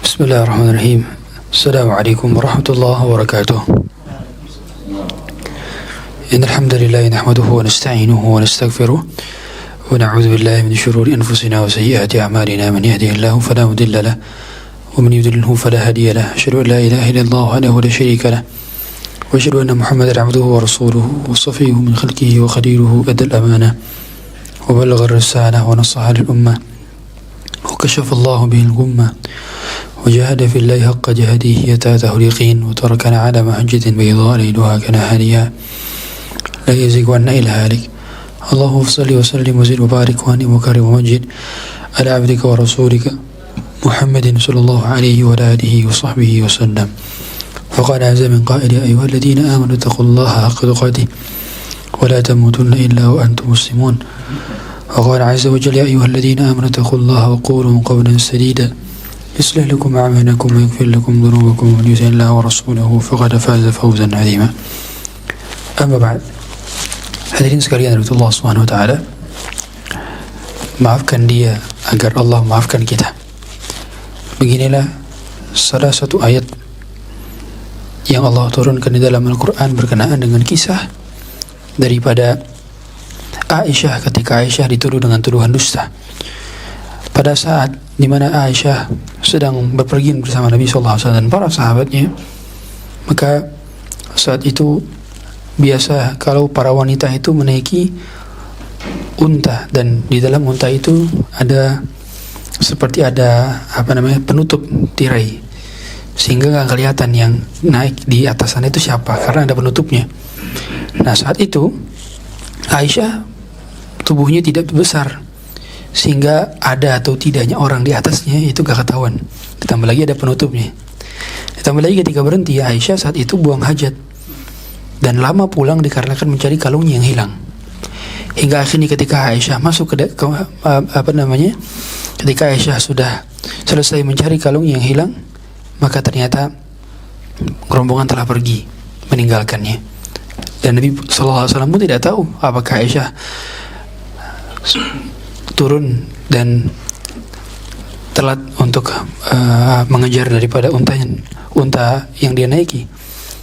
Bismillahirrahmanirrahim. Assalamualaikum warahmatullahi wabarakatuh. Innal hamdalillah nahmaduhu wa nasta'inuhu wa nastaghfiruh wa na'udzu billahi min shururi anfusina wa sayyiati a'malina. Man yahdihillahu fala mudilla lahu wa man yudlilhu fala hadiya lahu. Asyhadu an la ilaha illallah wahdahu la syarika lahu wa asyhadu anna Muhammadan 'abduhu wa rasuluhu wa safiyyuhu min khalqihi wa khaliluhu adda al-amanah wa ballagha ar-risalah wa nasaha lil-ummah wa kashafa Allahu bihi al-ghummah وجاهد في الله حق جهاده حتى أتاه اليقين وتركنا على محجة بيضاء ليلها كنهارها لا يزيغ عنها إلا هالك. اللهم صل وسلم وزد وبارك وانعم وكرم ومجد على عبدك ورسولك محمد صلى الله عليه وعلى آله وصحبه وسلم. فقال عز من قائل: يا أيها الذين آمنوا اتقوا الله حق تقاته ولا تموتن إلا وأنتم مسلمون. وقال عز وجل: يا أيها الذين آمنوا اتقوا الله وقولوا قولا سديدا يصلح لكم أعمالكم ويغفر لكم ذنوبكم ومن يطع الله ورسوله فقد فاز فوزا عظيما. Amma ba'd. Hadirin sekalian dari Allah Subhanahu wa taala, maafkan dia agar Allah maafkan kita. Beginilah salah satu ayat yang Allah turunkan di dalam Al-Quran berkenaan dengan kisah daripada Aisyah ketika Aisyah dituduh dengan tuduhan dusta. Pada saat di mana Aisyah sedang berpergian bersama Nabi SAW dan para sahabatnya, maka saat itu biasa kalau para wanita itu menaiki unta, dan di dalam unta itu ada seperti ada penutup tirai, sehingga nggak kelihatan yang naik di atas sana itu siapa karena ada penutupnya. Nah, saat itu Aisyah tubuhnya tidak besar, sehingga ada atau tidaknya orang di atasnya itu gak ketahuan. Ditambah lagi ada penutupnya. Ditambah lagi ketika berhenti, Aisyah saat itu buang hajat dan lama pulang dikarenakan mencari kalungnya yang hilang. Hingga akhirnya ketika Aisyah masuk ketika Aisyah sudah selesai mencari kalung yang hilang, maka ternyata rombongan telah pergi meninggalkannya. Dan Nabi SAW pun tidak tahu apakah Aisyah turun dan telat untuk mengejar daripada unta yang dia naiki.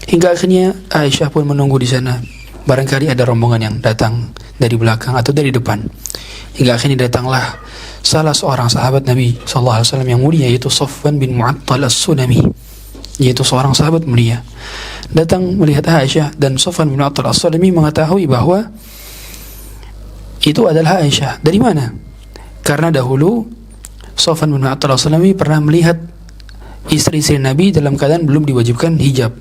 Hingga akhirnya Aisyah pun menunggu di sana. Barangkali ada rombongan yang datang dari belakang atau dari depan. Hingga akhirnya datanglah salah seorang sahabat Nabi SAW yang mulia, yaitu Safwan bin Mu'attal As-Sulami, yaitu seorang sahabat mulia. Datang melihat Aisyah, dan Safwan bin Mu'attal As-Sulami mengetahui bahwa itu adalah Aisyah. Dari mana? Karena dahulu Safwan bin Mu'attal As-Sulami pernah melihat istri-istri Nabi dalam keadaan belum diwajibkan hijab.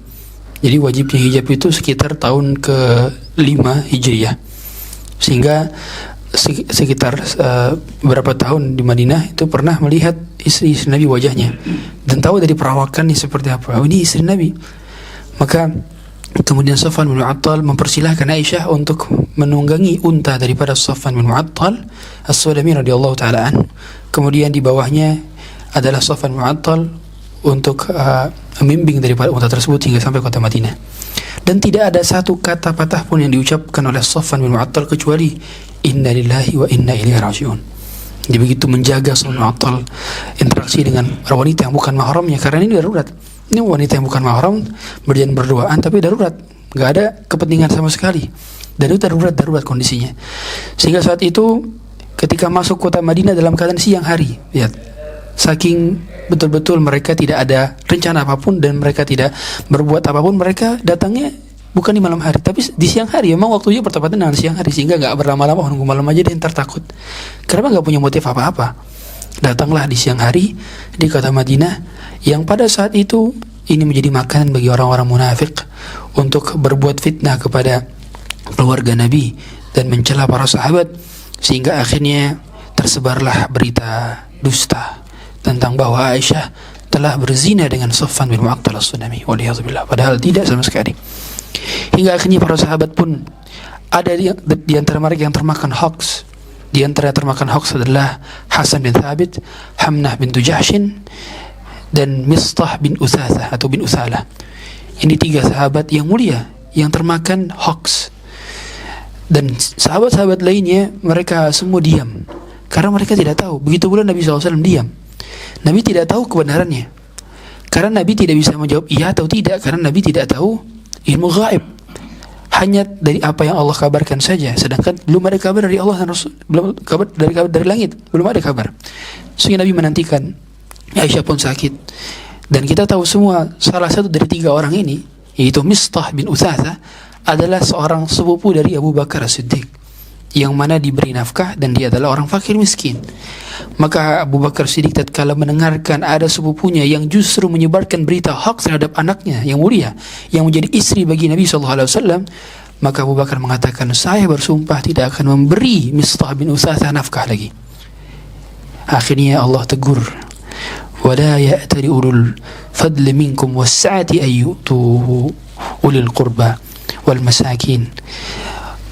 Jadi wajibnya hijab itu sekitar tahun ke-5 Hijriah. Sehingga sekitar beberapa tahun di Madinah itu pernah melihat istri-istri Nabi wajahnya dan tahu dari perawakannya seperti apa. Oh, ini istri Nabi. Maka kemudian Safwan bin Mu'attal mempersilahkan Aisyah untuk menunggangi unta daripada Safwan bin Mu'attal As-Sulami radhiyallahu taala an. Kemudian di bawahnya adalah Safwan bin Mu'attal untuk membimbing daripada unta tersebut hingga sampai kota Madinah. Dan tidak ada satu kata patah pun yang diucapkan oleh Safwan bin Mu'attal kecuali inna lillahi wa inna ilaihi raji'un. Dia begitu menjaga Safwan bin Mu'attal interaksi dengan wanita yang bukan mahramnya, karena ini darurat. Ini wanita yang bukan mahram berjalan berduaan tapi darurat, nggak ada kepentingan sama sekali, dan itu darurat kondisinya. Sehingga saat itu ketika masuk kota Madinah dalam keadaan siang hari, lihat, saking betul-betul mereka tidak ada rencana apapun dan mereka tidak berbuat apapun, mereka datangnya bukan di malam hari tapi di siang hari. Memang waktunya bertepatan dengan siang hari, sehingga nggak berlama-lama, nunggu malam aja dia ntar takut karena nggak punya motif apa-apa. Datanglah di siang hari di kota Madinah yang pada saat itu ini menjadi makanan bagi orang-orang munafik untuk berbuat fitnah kepada keluarga Nabi dan mencela para sahabat, sehingga akhirnya tersebarlah berita dusta tentang bahwa Aisyah telah berzina dengan Safwan bin Mu'attal As-Sulami, waliyadzubillah, padahal tidak sama sekali. Hingga akhirnya para sahabat pun ada di antara mereka yang termakan hoax. Di antara termakan hoax adalah Hasan bin Thabit, Hamnah bin Jahshin, dan Mistah bin Uthathah atau bin Uthalah. Ini 3 sahabat yang mulia yang termakan hoax. Dan sahabat-sahabat lainnya mereka semua diam karena mereka tidak tahu. Begitu pula Nabi SAW diam. Nabi tidak tahu kebenarannya. Karena Nabi tidak bisa menjawab iya atau tidak, karena Nabi tidak tahu ilmu gaib. Hanya dari apa yang Allah kabarkan saja, sedangkan belum ada kabar dari Allah dan Rasul, belum kabar dari langit, belum ada kabar. Sehingga Nabi menantikan. Aisyah pun sakit. Dan kita tahu semua salah satu dari 3 orang ini, yaitu Mistah bin Utsatha, adalah seorang sepupu dari Abu Bakar As-Siddiq, yang mana diberi nafkah dan dia adalah orang fakir miskin. Maka Abu Bakar Siddiq tatkala mendengarkan ada sepupunya yang justru menyebarkan berita hoax terhadap anaknya yang mulia, yang menjadi istri bagi Nabi SAW, maka Abu Bakar mengatakan, saya bersumpah tidak akan memberi Mistah bin Utsatha nafkah lagi. Akhirnya Allah tegur, وَلَا يَأْتَلِ أُولُو الْفَضْلِ مِنْكُمْ وَالسَّعَةِ أَن يُؤْتُوا أُولِي الْقُرْبَى وَالْمَسَاكِينِ.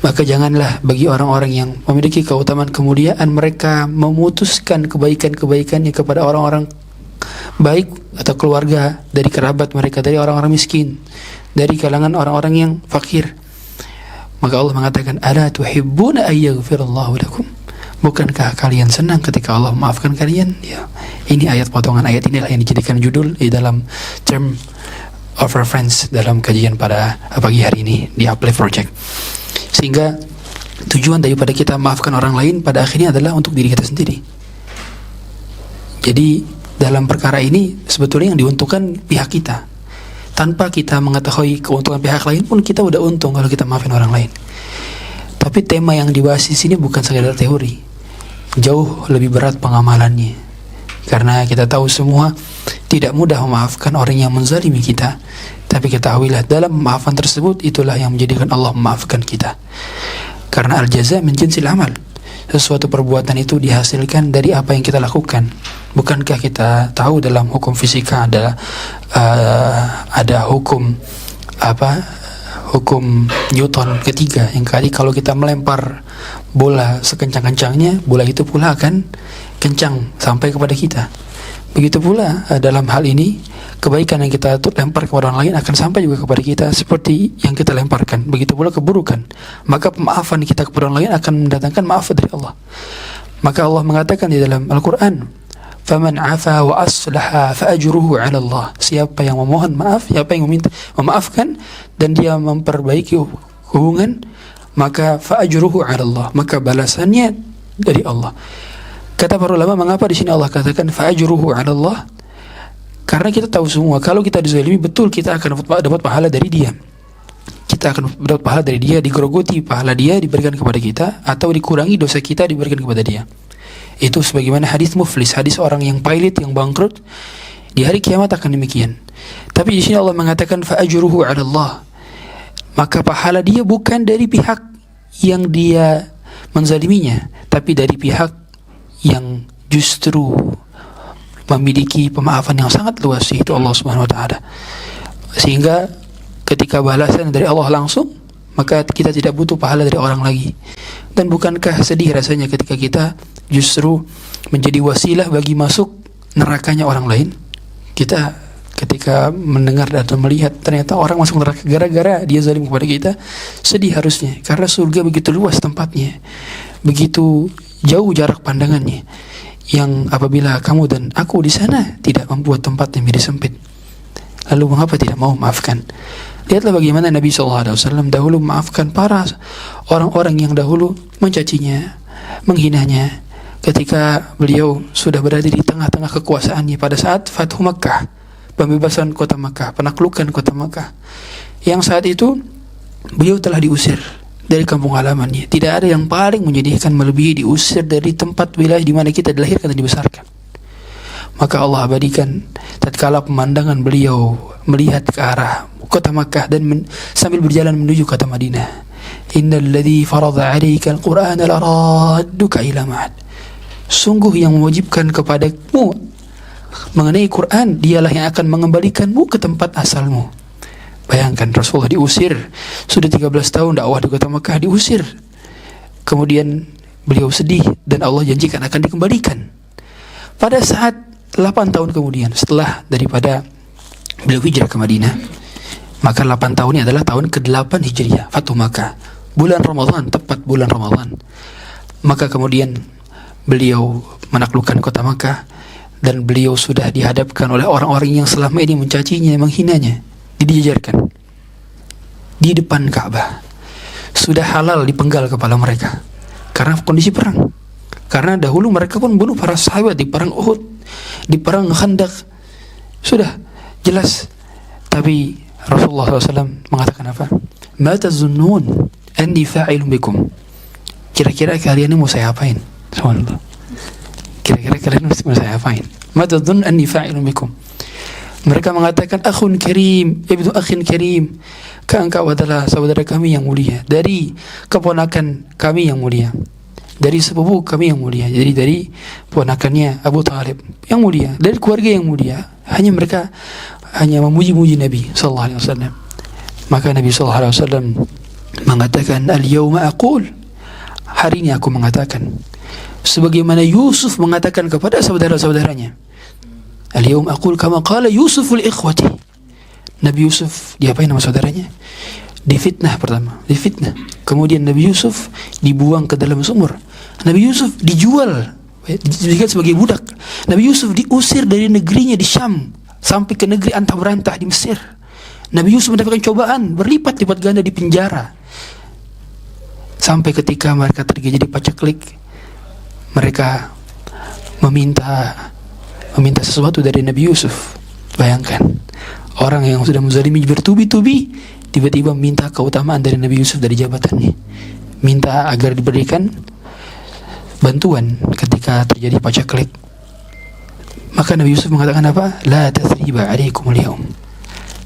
Maka janganlah bagi orang-orang yang memiliki keutamaan kemuliaan mereka memutuskan kebaikan-kebaikannya kepada orang-orang baik atau keluarga dari kerabat mereka, dari orang-orang miskin, dari kalangan orang-orang yang fakir. Maka Allah mengatakan, أَلَا تُحِبُّونَ أَن يَغْفِرَ اللَّهُ لَكُمْ. Bukankah kalian senang ketika Allah memaafkan kalian? Ya, ini ayat, potongan ayat inilah yang dijadikan judul di dalam term of reference dalam kajian pada pagi hari ini di Uplift Project. Sehingga tujuan daripada kita memaafkan orang lain pada akhirnya adalah untuk diri kita sendiri. Jadi dalam perkara ini sebetulnya yang diuntungkan pihak kita. Tanpa kita mengetahui keuntungan pihak lain pun kita udah untung kalau kita maafin orang lain. Tapi tema yang dibahas di sini bukan sekedar teori. Jauh lebih berat pengamalannya. Karena kita tahu semua tidak mudah memaafkan orang yang menzalimi kita. Tapi ketahuilah dalam pemaafan tersebut itulah yang menjadikan Allah memaafkan kita. Karena al-jaza min jinsil amal. Sesuatu perbuatan itu dihasilkan dari apa yang kita lakukan. Bukankah kita tahu dalam hukum fisika ada hukum hukum Newton ketiga, yang kali kalau kita melempar bola sekencang-kencangnya, bola itu pula akan kencang sampai kepada kita. Begitu pula dalam hal ini, kebaikan yang kita lempar kepada orang lain akan sampai juga kepada kita seperti yang kita lemparkan. Begitu pula keburukan. Maka pemaafan kita kepada orang lain akan mendatangkan maaf dari Allah. Maka Allah mengatakan di dalam Al-Quran, فَمَنْ عَفَى وَأَصْلَحَ فَأَجْرُهُ عَلَى اللَّهِ. Siapa yang memohon maaf, siapa yang meminta memaafkan dan dia memperbaiki hubungan, maka فَأَجْرُهُ عَلَى اللَّهِ, maka balasannya dari Allah. Kata para ulama, mengapa di sini Allah katakan fa'ajruhu 'ala Allah? Karena kita tahu semua kalau kita dizalimi, betul kita akan dapat pahala dari dia. Kita akan dapat pahala dari dia, digerogoti pahala dia diberikan kepada kita, atau dikurangi dosa kita diberikan kepada dia. Itu sebagaimana hadis muflis, hadis orang yang pailit, yang bangkrut, di hari kiamat akan demikian. Tapi di sini Allah mengatakan fa'ajruhu 'ala Allah. Maka pahala dia bukan dari pihak yang dia menzaliminya, tapi dari pihak yang justru memiliki pemaafan yang sangat luas, yaitu Allah Subhanahu wa taala. Sehingga ketika balasan dari Allah langsung, maka kita tidak butuh pahala dari orang lagi. Dan bukankah sedih rasanya ketika kita justru menjadi wasilah bagi masuk nerakanya orang lain? Kita ketika mendengar atau melihat ternyata orang masuk neraka gara-gara dia zalim kepada kita, sedih harusnya, karena surga begitu luas tempatnya, begitu jauh jarak pandangannya, yang apabila kamu dan aku di sana tidak membuat tempat yang menjadi sempit, lalu mengapa tidak mau memaafkan? Lihatlah bagaimana Nabi SAW dahulu memaafkan para orang-orang yang dahulu mencacinya, menghinanya, ketika beliau sudah berada di tengah-tengah kekuasaannya pada saat Fathu Makkah, pembebasan kota Makkah, penaklukan kota Makkah, yang saat itu beliau telah diusir dari kampung halamannya. Tidak ada yang paling menyedihkan melebihi diusir dari tempat wilayah di mana kita dilahirkan dan dibesarkan. Maka Allah abadikan tatkala pemandangan beliau melihat ke arah kota Makkah dan sambil berjalan menuju kota Madinah. Innal ladzi farada 'alaika al-Qur'ana laradduka ila ma'ad. Sungguh yang mewajibkan kepadamu mengenai Quran, dialah yang akan mengembalikanmu ke tempat asalmu. Bayangkan, Rasulullah diusir, sudah 13 tahun dakwah di kota Makkah, diusir. Kemudian beliau sedih dan Allah janjikan akan dikembalikan. Pada saat 8 tahun kemudian setelah daripada beliau hijrah ke Madinah, maka 8 tahunnya adalah tahun ke-8 Hijriah, Fathu Makkah, bulan Ramadan, tepat bulan Ramadan. Maka kemudian beliau menaklukkan kota Makkah dan beliau sudah dihadapkan oleh orang-orang yang selama ini mencacinya, menghinanya, dijajarkan di depan Ka'bah. Sudah halal dipenggal kepala mereka karena kondisi perang. Karena dahulu mereka pun bunuh para sahabat di perang Uhud, di perang Khandaq. Sudah jelas. Tapi Rasulullah SAW mengatakan apa? Ma tazunnun anni fa'ilun bikum. Kira-kira kalian ini mau saya apain? Subhanallah. Kira-kira kalian mau saya apain? Ma tazunnun anni fa'ilun bikum. Mereka mengatakan akhun karim, ibnu akhin karim. Engkau adalah saudara kami yang mulia, dari keponakan kami yang mulia, dari sepupu kami yang mulia, jadi dari ponakannya Abu Talib yang mulia, dari keluarga yang mulia. Hanya mereka hanya memuji-muji Nabi sallallahu alaihi wasallam. Maka Nabi sallallahu alaihi wasallam mengatakan, al-yawma aqul, hari ini aku mengatakan sebagaimana Yusuf mengatakan kepada saudara-saudaranya. Al-yawm aqul kama qala Yusuf li ikhwati. Nabi Yusuf diapain sama saudaranya? Difitnah pertama, difitnah. Kemudian Nabi Yusuf dibuang ke dalam sumur. Nabi Yusuf dijual, dijadikan sebagai budak. Nabi Yusuf diusir dari negerinya di Syam sampai ke negeri antah berantah di Mesir. Nabi Yusuf mendapatkan cobaan berlipat-lipat ganda di penjara. Sampai ketika mereka terjadi paceklik, mereka meminta sesuatu dari Nabi Yusuf. Bayangkan, orang yang sudah menzalimi bertubi-tubi tiba-tiba minta keutamaan dari Nabi Yusuf dari jabatannya, minta agar diberikan bantuan ketika terjadi paceklik. Maka Nabi Yusuf mengatakan apa? La tathriba alaikumul yaum.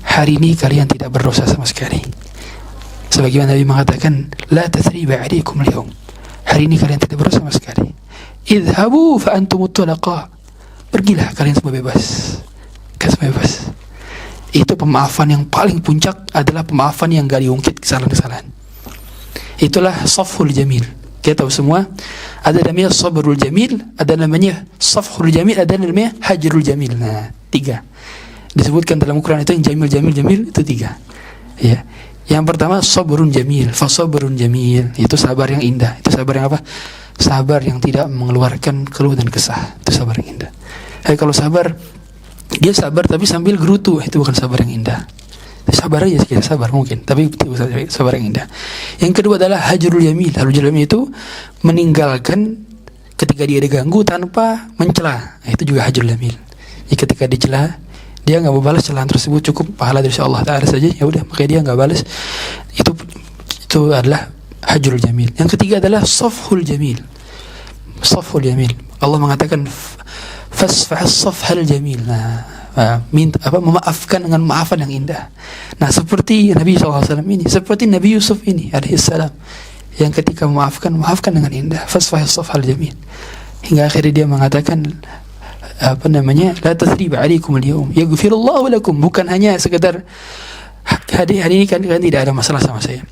Hari ini kalian tidak berdosa sama sekali. Sebagaimana Nabi mengatakan, la tathriba alaikumul yaum. Hari ini kalian tidak berdosa sama sekali. Idhabu fa antumut tulaqa. Pergilah kalian semua bebas. Kalian semua bebas. Itu pemaafan yang paling puncak adalah pemaafan yang gak diungkit kesalahan-kesalahan. Itulah safhul jamil. Kita tahu semua, ada namanya sabrul jamil, ada namanya safhul jamil, ada namanya hajrul jamil. Nah, 3 disebutkan dalam Quran itu, yang jamil itu 3. Ya. Yang pertama sabrun jamil, fasabrun jamil, itu sabar yang indah. Itu sabar yang apa? Sabar yang tidak mengeluarkan keluh dan kesah. Itu sabar yang indah. Kalau sabar, dia sabar tapi sambil gerutu, itu bukan sabar yang indah. Sabar aja sih, sabar mungkin, tapi itu bukan sabar yang indah. Yang kedua adalah hajrul jamil. Hajrul jamil itu meninggalkan ketika dia diganggu tanpa mencela. Itu juga hajrul jamil. Jadi ketika dicela, dia nggak membalas celaan tersebut, cukup pahala dari Allah Taala saja, ya udah, makanya dia nggak balas. Itu adalah hajrul jamil. Yang ketiga adalah safhul jamil. Safhul jamil. Allah mengatakan fasfahas safhal jamil. Memaafkan dengan maafan yang indah. Nah, seperti Nabi SAW ini, seperti Nabi Yusuf ini alaihissalam, yang ketika maafkan dengan indah, fasfahas safhal jamil. Hingga akhirnya dia mengatakan la tathriba alaikum al-yawm yaghfirullahu lakum. Bukan hanya sekedar hari ini kan tidak ada masalah sama saya,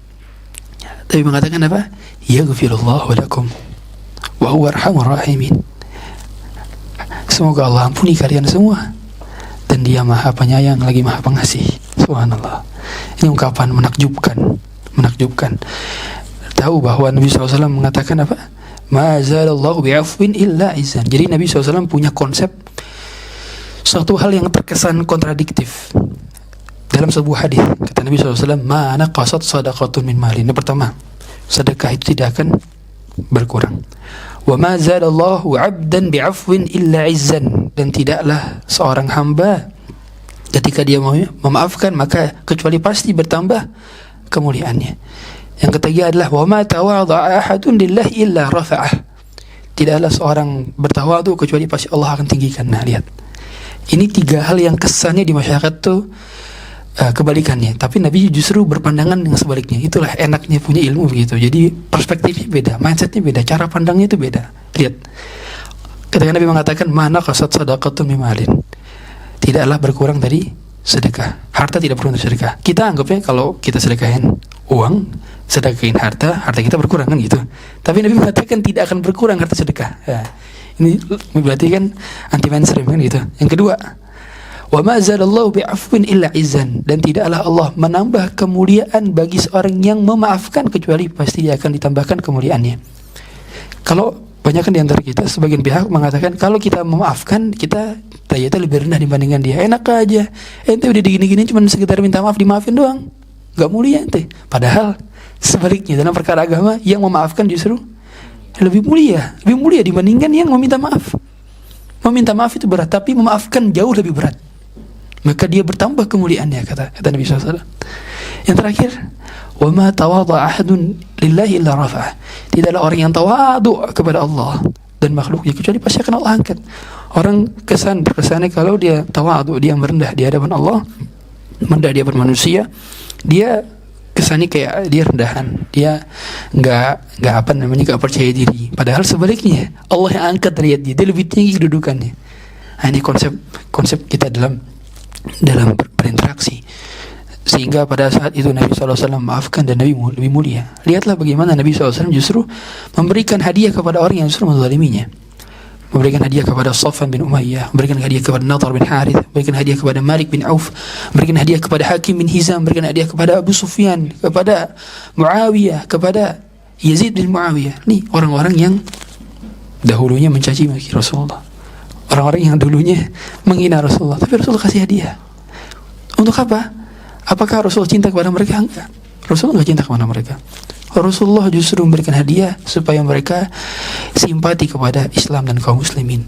tapi mengatakan apa? Yaghfirullahu lakum wa huwa arhamur rahimin. Semoga Allah ampuni kalian semua, dan Dia Maha Penyayang lagi Maha Pengasih. Subhanallah. Ini ungkapan menakjubkan. Tahu bahwa Nabi SAW mengatakan apa? Ma zalallahu bi'afwin illa izan. Jadi Nabi SAW punya konsep suatu hal yang terkesan kontradiktif dalam sebuah hadis. Kata Nabi SAW, ma naqasat sadaqatun min malin. Yang pertama, sedekah itu tidak akan berkurang. Wa ma zalallahu 'abdan bi'afwin illa izzan. Dan tidaklah seorang hamba ketika dia memaafkan maka kecuali pasti bertambah kemuliaannya. Yang ketiga adalah wa ma tawadha'a ahadun lillahi illa rafa'ah. Tidaklah seorang bertawadu kecuali pasti Allah akan tinggikan. Nah, lihat. Ini 3 hal yang kesannya di masyarakat tuh kebalikannya, tapi Nabi justru berpandangan yang sebaliknya. Itulah enaknya punya ilmu begitu. Jadi perspektifnya beda, mindsetnya beda, cara pandangnya itu beda. Lihat. Ketika Nabi mengatakan mana qasat sadaqatun min malin. Tidaklah berkurang dari sedekah. Harta tidak berkurang dari sedekah. Kita anggapnya kalau kita sedekahin uang, sedekahin harta kita berkurang kan gitu. Tapi Nabi mengatakan tidak akan berkurang harta sedekah. Ya. Ini berarti kan anti mainstream kan gitu. Yang kedua, wa ma zalallahu bi'afwin illa izzan. Dan tidaklah Allah menambah kemuliaan bagi seorang yang memaafkan kecuali pasti dia akan ditambahkan kemuliaannya. Kalau banyak kan di antara kita, sebagian pihak mengatakan kalau kita memaafkan, kita derajatnya lebih rendah dibandingkan dia. Enak aja, ente udah digini-gini cuma sekedar minta maaf, dimaafin doang, gak mulia ente. Padahal sebaliknya dalam perkara agama, yang memaafkan justru lebih mulia dibandingkan yang meminta maaf. Meminta maaf itu berat, tapi memaafkan jauh lebih berat. Maka dia bertambah kemuliaannya, kata Nabi SAW. Yang terakhir, wa ma tawadha ahadun lillahi illa rafa'ah. Tidaklah orang yang tawadu kepada Allah dan makhluknya kecuali pasti akan Allah angkat. Orang terkesannya kalau dia tawadu, dia merendah di hadapan Allah, merendah di hadapan manusia, dia kesannya kayak dia rendahan, dia nggak percaya diri. Padahal sebaliknya, Allah yang angkat derajat dia lebih tinggi kedudukannya. Nah, ini konsep kita dalam berinteraksi. Sehingga pada saat itu Nabi SAW maafkan dan Nabi lebih mulia. Lihatlah bagaimana Nabi SAW justru memberikan hadiah kepada orang yang justru menzaliminya. Memberikan hadiah kepada Safwan bin Umayyah, memberikan hadiah kepada Nadhr bin Harith, memberikan hadiah kepada Malik bin Auf, memberikan hadiah kepada Hakim bin Hizam, memberikan hadiah kepada Abu Sufyan, kepada Muawiyah, kepada Yazid bin Muawiyah. Nih orang-orang yang dahulunya mencaci maki Rasulullah, orang-orang yang dulunya menghina Rasulullah, tapi Rasulullah kasih hadiah. Untuk apa? Apakah Rasulullah cinta kepada mereka? Enggak. Rasulullah enggak cinta kepada mereka. Rasulullah justru memberikan hadiah supaya mereka simpati kepada Islam dan kaum muslimin.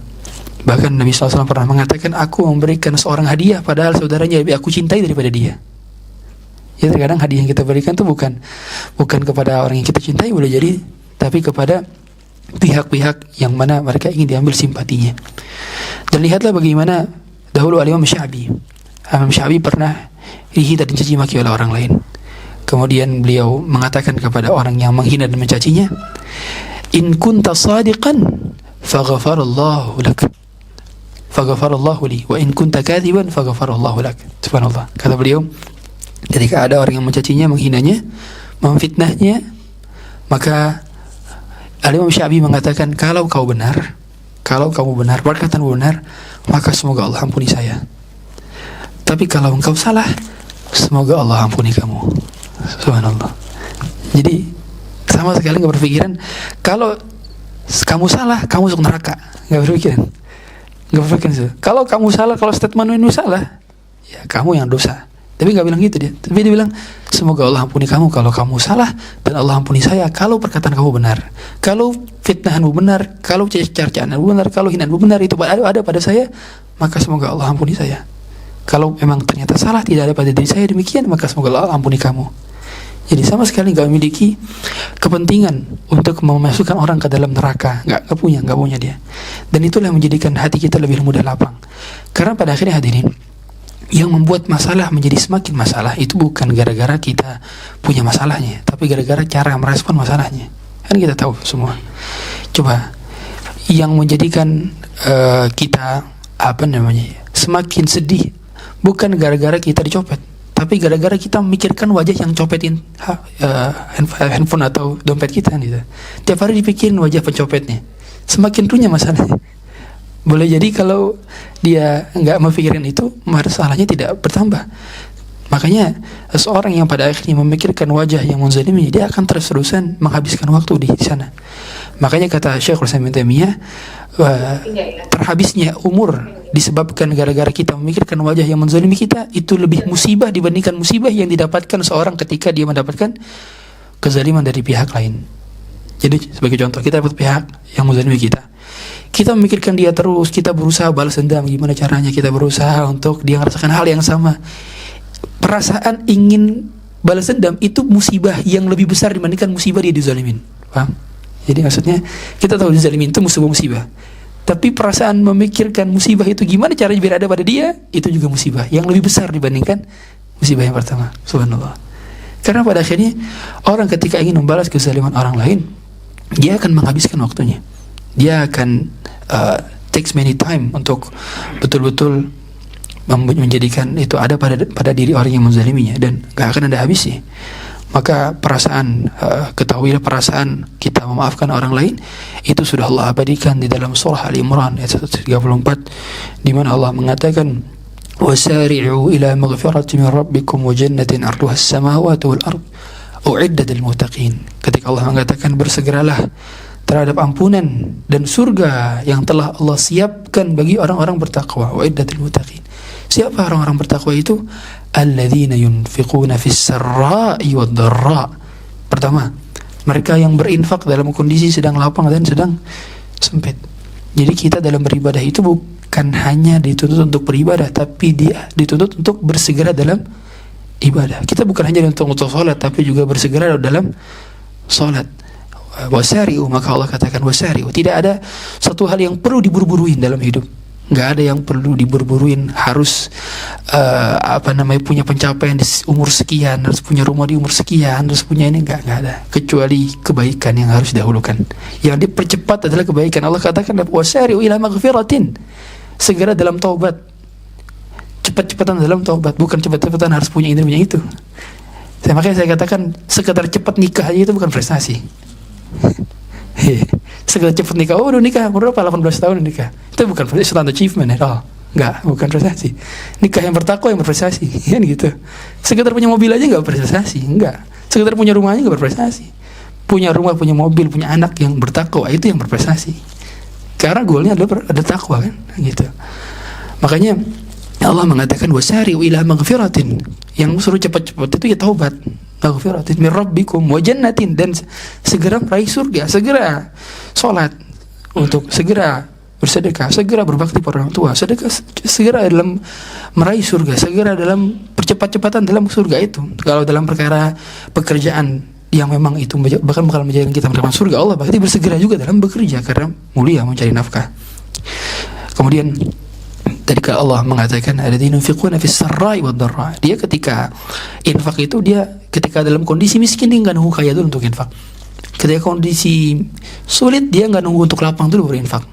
Bahkan Nabi SAW pernah mengatakan, aku memberikan seorang hadiah padahal saudaranya lebih aku cintai daripada dia. Ya, terkadang hadiah yang kita berikan itu bukan kepada orang yang kita cintai boleh jadi, tapi kepada pihak-pihak yang mana mereka ingin diambil simpatinya. Dan lihatlah bagaimana dahulu Imam Syafi'i pernah dihina dan dicaci maki oleh orang lain. Kemudian beliau mengatakan kepada orang yang menghina dan mencacinya, in kunta sadiqan faghfarallahu lak, faghfarallahu li, wa in kunta kadhiban faghfarallahu lak. Subhanallah. Kata beliau, ketika ada orang yang mencacinya, menghinanya, memfitnahnya, maka Imam Syafi'i mengatakan, kalau kamu benar, perkataanmu benar, maka semoga Allah ampuni saya. Tapi kalau engkau salah, semoga Allah ampuni kamu. Subhanallah. Jadi sama sekali gak berpikiran kalau kamu salah, kamu masuk neraka. Gak berpikiran itu. Kalau kamu salah, kalau statement ini salah, ya kamu yang dosa. Tapi gak bilang gitu dia. Tapi dia bilang, semoga Allah ampuni kamu kalau kamu salah, dan Allah ampuni saya kalau perkataan kamu benar. Kalau fitnahanmu benar, kalau cercaanmu benar, kalau hinaanmu benar, itu ada pada saya, maka semoga Allah ampuni saya. Kalau memang ternyata salah, tidak ada pada diri saya demikian, maka semoga Allah ampuni kamu. Jadi sama sekali gak memiliki kepentingan untuk memasukkan orang ke dalam neraka. Gak punya dia. Dan itulah yang menjadikan hati kita lebih mudah lapang. Karena pada akhirnya hadirin, yang membuat masalah menjadi semakin masalah itu bukan gara-gara kita punya masalahnya, tapi gara-gara cara merespon masalahnya. Kan kita tahu semua. Coba yang menjadikan kita semakin sedih bukan gara-gara kita dicopet, tapi gara-gara kita memikirkan wajah yang copetin handphone atau dompet kita gitu. Tiap hari dipikirin wajah pencopetnya. Semakin runyam masalahnya. Boleh jadi kalau dia nggak memikirkan itu, masalahnya tidak bertambah. Makanya seorang yang pada akhirnya memikirkan wajah yang menzalimi, dia akan terus-terusan menghabiskan waktu di sana. Makanya kata Syekhul Islam Ibnu Taimiyah, terhabisnya umur disebabkan gara-gara kita memikirkan wajah yang menzalimi kita, itu lebih musibah dibandingkan musibah yang didapatkan seorang ketika dia mendapatkan kezaliman dari pihak lain. Jadi sebagai contoh, kita dapat pihak yang menzalimi kita memikirkan dia terus, kita berusaha balas dendam, gimana caranya kita berusaha untuk dia merasakan hal yang sama. Perasaan ingin balas dendam itu musibah yang lebih besar dibandingkan musibah dia dizalimin. Paham? Jadi maksudnya kita tahu dizalimin itu musibah. Tapi perasaan memikirkan musibah itu gimana caranya biar ada pada dia, itu juga musibah yang lebih besar dibandingkan musibah yang pertama. Subhanallah. Karena pada akhirnya orang ketika ingin membalas kezaliman orang lain, dia akan menghabiskan waktunya. Dia akan takes many time untuk betul-betul menjadikan itu ada pada diri orang yang menzaliminya, dan gak akan ada habisnya. Maka perasaan ketahuilah perasaan kita memaafkan orang lain itu sudah Allah abadikan di dalam surah Al-Imran ayat 134, di mana Allah mengatakan, wasari'u ila maghfirati min rabbikum wa jannatin 'arduha as-samawati wal ard u'iddat lil muttaqin. Ketika Allah mengatakan bersegeralah terhadap ampunan dan surga yang telah Allah siapkan bagi orang-orang bertakwa. Wa iddatul muttaqin. Siapa orang-orang bertakwa itu? Alladzina yunfiquna fis sarra'i wad dharra. Pertama, mereka yang berinfak dalam kondisi sedang lapang dan sedang sempit. Jadi kita dalam beribadah itu bukan hanya dituntut untuk beribadah, tapi dia dituntut untuk bersegera dalam ibadah. Kita bukan hanya untuk sholat, tapi juga bersegera dalam sholat. Wasari'u, maka Allah katakan wasari'u. Tidak ada satu hal yang perlu diburu-buruin dalam hidup. Nggak ada yang perlu diburu-buruin harus punya pencapaian di umur sekian, harus punya rumah di umur sekian, harus punya ini. Nggak ada, kecuali kebaikan yang harus didahulukan. Yang dipercepat adalah kebaikan. Allah katakan wasari'u ila maghfiratin, segera dalam taubat, cepat-cepatan dalam taubat, bukan cepat-cepatan harus punya ini punya itu. Makanya saya katakan sekedar cepat nikah aja itu bukan prestasi. Sekedar cepat nikah, udah nikah berapa, 18 tahun nikah, itu bukan prestasi, itu achievement at all. Enggak, bukan prestasi. Nikah yang bertakwa yang berprestasi, kan gitu. Sekedar punya mobil aja nggak berprestasi, enggak. Sekedar punya rumah aja nggak berprestasi. Punya rumah, punya mobil, punya anak yang bertakwa, itu yang berprestasi. Karena goalnya adalah takwa, kan gitu. Makanya Allah mengatakan wasari'u ila maghfiratin, yang suruh cepat-cepat itu ya taubat, maghfiratin min rabbikum wa jannatin, dan segera meraih surga, segera sholat, untuk segera bersedekah, segera berbakti pada orang tua, sedekah, segera dalam meraih surga, segera dalam percepat-cepatan dalam surga itu. Kalau dalam perkara pekerjaan yang memang itu bahkan bakal menjadikan kita mendapatkan surga Allah, berarti bersegera juga dalam bekerja karena mulia mencari nafkah. Kemudian tadi Allah mengatakan alladzina yunfiquna fis sarra'i wad dharra. Dia ketika infak itu, dia ketika dalam kondisi miskin dia enggak nunggu kaya dulu untuk infak. Ketika kondisi sulit dia enggak nunggu untuk lapang dulu berinfak.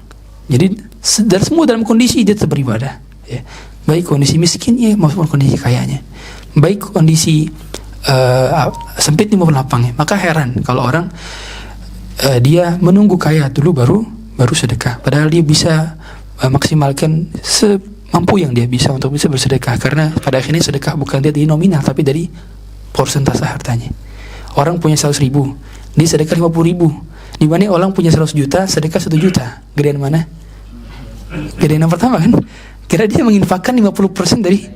Jadi dari semua dalam kondisi dia tetap beribadah, ya. Baik kondisi miskinnya maupun kondisi kayanya. Baik kondisi sempitnya maupun lapangnya. Maka heran kalau orang dia menunggu kaya dulu baru sedekah. Padahal dia bisa maksimalkan semampu yang dia bisa untuk bisa bersedekah, karena pada akhirnya sedekah bukan dari nominal tapi dari persentase hartanya. Orang punya 100.000, dia sedekah 50.000, dibanding orang punya 100 juta sedekah 1 juta. Gedean mana? Gedean yang pertama, kan? Kira dia menginfakkan 50% dari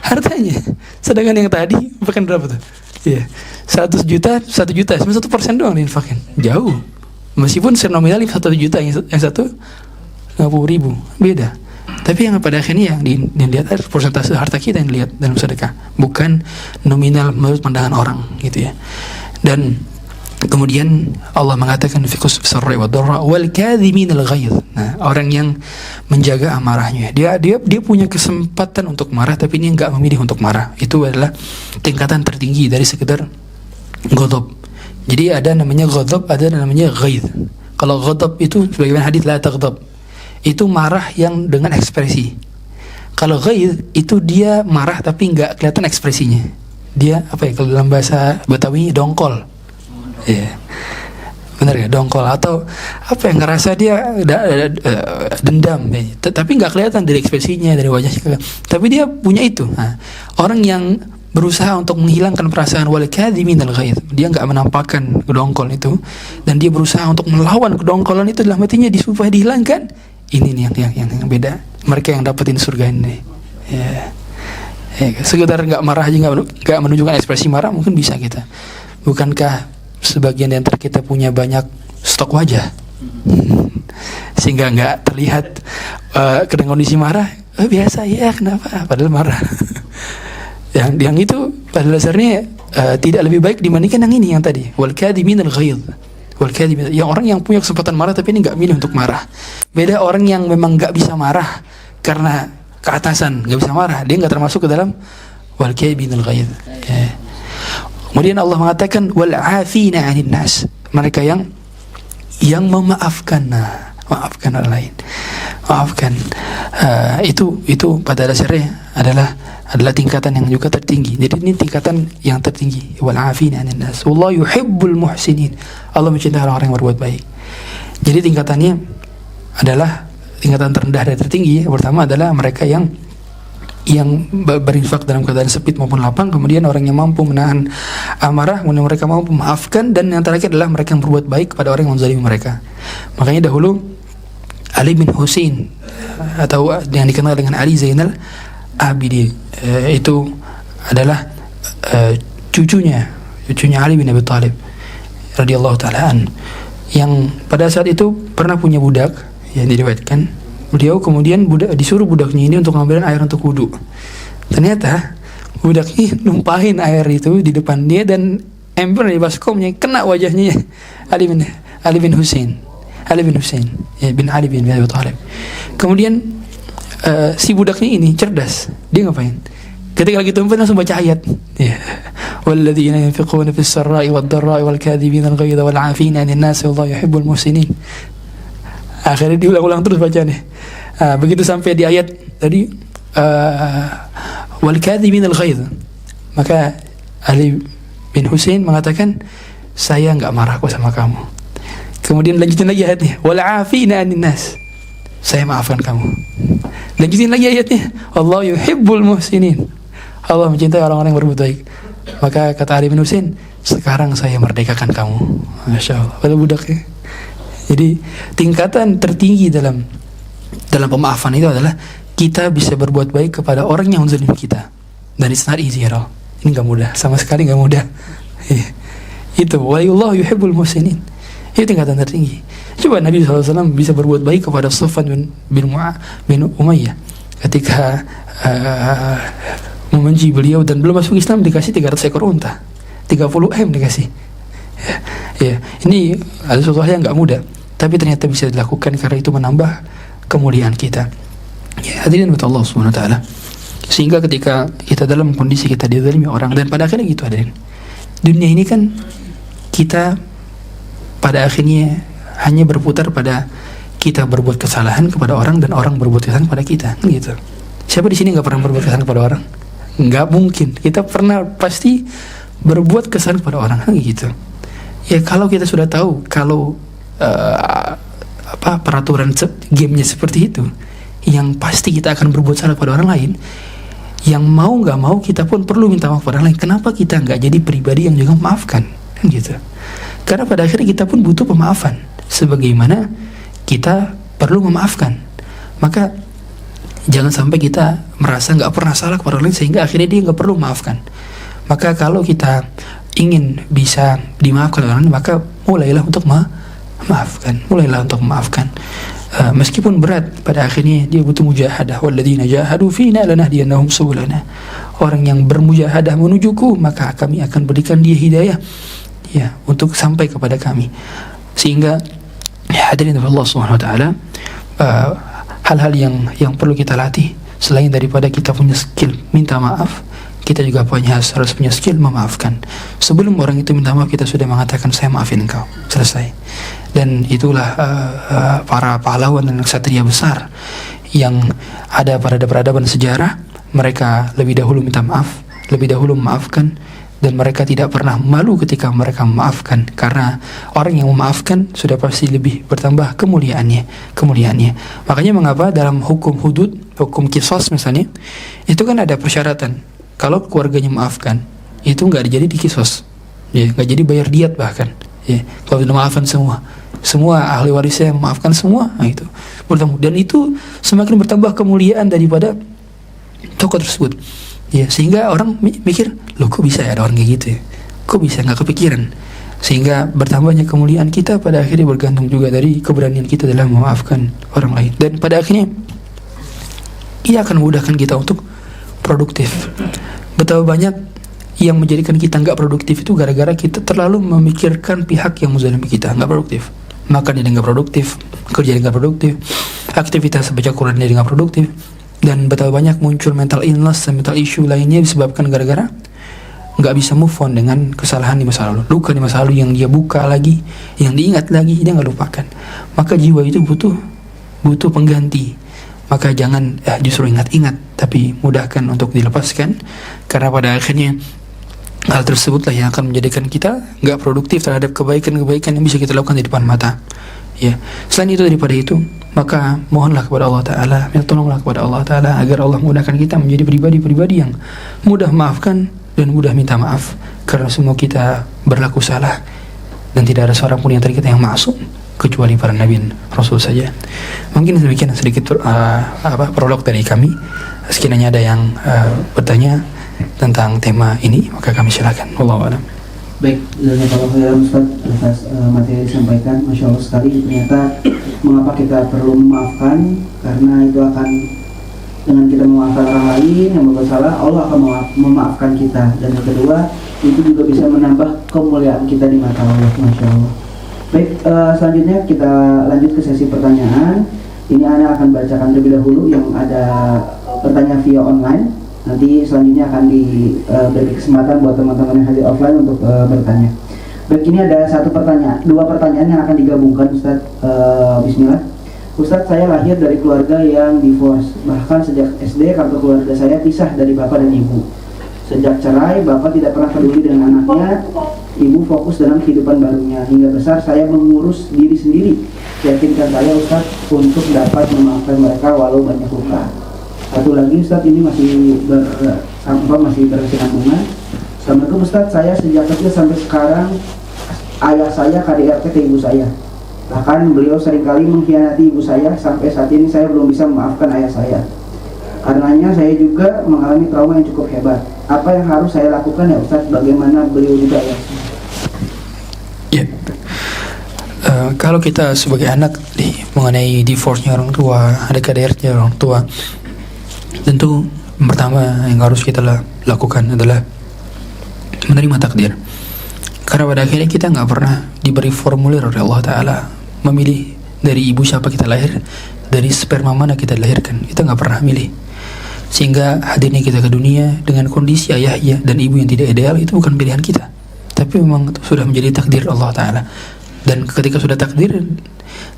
hartanya, sedangkan yang tadi bahkan berapa tuh? Iya, 100 juta 1 juta, cuma 1% doang diinfakkan. Jauh, meskipun secara nominal 1 juta, yang satu 50.000, beda. Tapi yang pada akhirnya yang dilihat adalah persentase harta kita yang dilihat dalam sedekah, bukan nominal menurut pandangan orang, gitu ya. Dan kemudian Allah mengatakan fiqhus sarri wa dharra wal kadhiminal ghaidh. Nah, orang yang menjaga amarahnya, dia punya kesempatan untuk marah tapi dia enggak memilih untuk marah. Itu adalah tingkatan tertinggi dari sekedar ghadab. Jadi ada namanya ghadab, ada namanya ghaidh. Kalau ghadab itu sebagaimana hadis la taghdab, itu marah yang dengan ekspresi. Kalau ghaidh itu dia marah tapi nggak kelihatan ekspresinya. Dia apa ya, kalau dalam bahasa Betawi dongkol. Iya. Benar ya, dongkol, atau apa yang ngerasa dia dendam ya. Tapi nggak kelihatan dari ekspresinya, dari wajahnya. Tapi dia punya itu. Nah, orang yang berusaha untuk menghilangkan perasaan wal kadhiminal ghaidh, dia nggak menampakkan kedongkol itu, dan dia berusaha untuk melawan kedongkolan itu dalam hatinya supaya dihilangkan. Ini nih yang beda. Mereka yang dapetin surga ini. Ya. Sekedar nggak marah aja, nggak menunjukkan ekspresi marah, mungkin bisa kita. Bukankah sebagian di antara kita punya banyak stok wajah, sehingga nggak terlihat dengan kondisi marah? Biasa ya, kenapa? Padahal marah. yang itu pada dasarnya tidak lebih baik dibandingkan yang ini, yang tadi wal kadhiminal ghaidh. Yang orang yang punya kesempatan marah tapi ini nggak milih untuk marah. Beda orang yang memang nggak bisa marah karena keatasan, nggak bisa marah, dia nggak termasuk ke dalam wal kadhiminal ghaidh. Kemudian Allah mengatakan wal afina 'anil nas, mereka yang memaafkan, maafkan orang lain, maafkan. Itu pada dasarnya adalah tingkatan yang juga tertinggi. Jadi ini tingkatan yang tertinggi, wal afina 'anil nas wallahu yuhibbul muhsinin. Allah mencintai orang-orang yang berbuat baik. Jadi tingkatannya adalah tingkatan terendah dan tertinggi. Yang pertama adalah mereka yang yang berinfak dalam keadaan sempit maupun lapang, kemudian orang yang mampu menahan amarah, kemudian mereka mampu memaafkan, dan yang terakhir adalah mereka yang berbuat baik kepada orang yang menzalimi mereka. Makanya dahulu Ali bin Husain atau yang dikenal dengan Ali Zainal Abidin itu adalah cucunya Ali bin Abi Thalib radhiyallahu taala an, yang pada saat itu pernah punya budak yang diriwayatkan. Beliau kemudian disuruh budaknya ini untuk ngambilin air untuk wudu. Ternyata budak ini numpahin air itu di depan dia, dan ember dari baskomnya kena wajahnya Ali bin Husain ya, bin Ali bin Abi Thalib. Kemudian si budaknya ini cerdas. Dia ngapain? Ketika lagi tumpah langsung baca ayat. Ya. Walladzina yunfiquna fis sarra'i wad dharra'i wal kadhibina al ghaidha wal 'afina 'anil nasi wallahu yuhibbul muhsinin. Akhirnya diulang-ulang terus bacanya. Begitu sampai di ayat tadi wal kadhibina al ghaidha, maka Ali bin Husain mengatakan, saya enggak marah kok sama kamu. Kemudian lanjutin lagi ayatnya, wal 'afina 'anil nas, saya maafkan kamu. Lanjutin lagi ayatnya, wallahu yuhibbul muhsinin, Allah mencintai orang-orang yang berbuat baik. Maka kata Ali bin Husain, sekarang saya merdekakan kamu. Masya Allah, pada budaknya. Jadi tingkatan tertinggi dalam pemaafan itu adalah kita bisa berbuat baik kepada orang yang menzalimi kita. Dan it's not easy at all. Ini gak mudah, sama sekali gak mudah. Itu wallahu yuhibbul muhsinin. Itu tingkatan tertinggi. Coba Nabi SAW bisa berbuat baik kepada Safwan bin Umayyah ketika membenci beliau dan belum masuk Islam, dikasih 300 ekor unta, 30 M dikasih. Ya, ini ada sesuatu hal yang gak mudah, tapi ternyata bisa dilakukan karena itu menambah kemuliaan kita. Ya, hadirin buat Allah Subhanahu wa taala. Sehingga ketika kita dalam kondisi kita dizalimi orang, dan pada akhirnya gitu, hadirin, dunia ini kan kita pada akhirnya hanya berputar pada kita berbuat kesalahan kepada orang dan orang berbuat kesalahan kepada kita, gitu. Siapa di sini nggak pernah berbuat kesalahan kepada orang? Nggak mungkin. Kita pernah pasti berbuat kesalahan kepada orang, gitu. Ya kalau kita sudah tahu kalau peraturan gamenya seperti itu, yang pasti kita akan berbuat salah kepada orang lain, yang mau nggak mau kita pun perlu minta maaf kepada orang lain. Kenapa kita nggak jadi pribadi yang juga memaafkan, gitu? Karena pada akhirnya kita pun butuh pemaafan, sebagaimana kita perlu memaafkan. Maka jangan sampai kita merasa nggak pernah salah kepada orang lain sehingga akhirnya dia nggak perlu memaafkan. Maka kalau kita ingin bisa dimaafkan orang lain, maka mulailah untuk memaafkan. Meskipun berat, pada akhirnya dia butuh mujahadah. Walladzina jahadu fina lanahdiyannahum subulana. Orang yang bermujahadah menujuku, maka kami akan berikan dia hidayah, ya, untuk sampai kepada kami. Sehingga hadirin Allah Subhanahu wa taala, hal-hal yang perlu kita latih selain daripada kita punya skill minta maaf, kita juga harus punya skill memaafkan. Sebelum orang itu minta maaf, kita sudah mengatakan saya maafin engkau, selesai. Dan itulah para pahlawan dan ksatria besar yang ada pada peradaban sejarah. Mereka lebih dahulu minta maaf, lebih dahulu memaafkan, dan mereka tidak pernah malu ketika mereka memaafkan, karena orang yang memaafkan sudah pasti lebih bertambah kemuliaannya. Makanya mengapa dalam hukum hudud, hukum kisos misalnya, itu kan ada persyaratan. Kalau keluarganya memaafkan, itu nggak jadi dikisos, ya, nggak jadi bayar diat bahkan. Ya, kalau sudah maafkan semua ahli warisnya memaafkan semua, nah itu bertambah, dan itu semakin bertambah kemuliaan daripada tokoh tersebut. Ya, sehingga orang mikir, loh kok bisa ya ada orang kayak gitu ya? Kok bisa, nggak kepikiran. Sehingga bertambahnya kemuliaan kita pada akhirnya bergantung juga dari keberanian kita dalam memaafkan orang lain. Dan pada akhirnya ia akan memudahkan kita untuk produktif. Betapa banyak yang menjadikan kita nggak produktif itu gara-gara kita terlalu memikirkan pihak yang menzalimi kita. Nggak produktif, makan jadi nggak produktif, kerja jadi nggak produktif, aktivitas baca Quran jadi nggak produktif. Dan betapa banyak muncul mental illness dan mental issue lainnya disebabkan gara-gara nggak bisa move on dengan kesalahan di masa lalu, luka di masa lalu yang dia buka lagi, yang diingat lagi, dia nggak lupakan. Maka jiwa itu butuh pengganti. Maka jangan justru ingat-ingat, tapi mudahkan untuk dilepaskan, karena pada akhirnya hal tersebutlah yang akan menjadikan kita nggak produktif terhadap kebaikan-kebaikan yang bisa kita lakukan di depan mata. Ya, selain itu daripada itu, maka mohonlah kepada Allah Ta'ala, minta tolonglah kepada Allah Ta'ala agar Allah mudahkan kita menjadi pribadi-pribadi yang mudah maafkan dan mudah minta maaf, karena semua kita berlaku salah dan tidak ada seorang pun yang dari kita yang maksum kecuali para nabi dan rasul saja. Mungkin demikian sedikit prolog dari kami. Sekiranya ada yang bertanya tentang tema ini, maka kami silakan. Wallahu a'lam. Baik, jazakallahu khairan Ustaz atas materi yang disampaikan. Masya Allah sekali. Ternyata mengapa kita perlu memaafkan, karena itu akan, dengan kita memaafkan orang lain yang berbuat salah, Allah akan memaafkan kita. Dan yang kedua, itu juga bisa menambah kemuliaan kita di mata Allah. Masya Allah. Baik, selanjutnya kita lanjut ke sesi pertanyaan. Ini Ana akan bacakan terlebih dahulu yang ada pertanyaan via online. Nanti selanjutnya akan diberi kesempatan buat teman-teman yang hadir offline untuk bertanya. Baik, ini ada dua pertanyaan yang akan digabungkan, Ustaz. Bismillah. Ustaz, saya lahir dari keluarga yang divorce. Bahkan sejak SD kartu keluarga saya pisah dari bapak dan ibu. Sejak cerai, bapak tidak pernah peduli dengan anaknya. Ibu fokus dalam kehidupan barunya. Hingga besar saya mengurus diri sendiri. Yakinkan saya, Ustaz, untuk dapat memaafkan mereka walau banyak luka. Satu lagi, Ustaz, ini masih berkesinambungan. Assalamualaikum Ustaz, saya sejak kecil sampai sekarang ayah saya KDRT ke ibu saya. Bahkan beliau seringkali mengkhianati ibu saya. Sampai saat ini saya belum bisa memaafkan ayah saya. Karenanya saya juga mengalami trauma yang cukup hebat. Apa yang harus saya lakukan ya Ustaz? Bagaimana beliau juga ya? Ya. Kalau kita sebagai anak mengenai divorce-nya orang tua, ada KDRT orang tua, tentu pertama yang harus kita lakukan adalah menerima takdir. Karena pada akhirnya kita nggak pernah diberi formulir oleh Allah Ta'ala memilih dari ibu siapa kita lahir, dari sperma mana kita dilahirkan. Kita nggak pernah milih. Sehingga hadirnya kita ke dunia dengan kondisi ayah dan ibu yang tidak ideal itu bukan pilihan kita, tapi memang sudah menjadi takdir Allah Ta'ala. Dan ketika sudah takdir,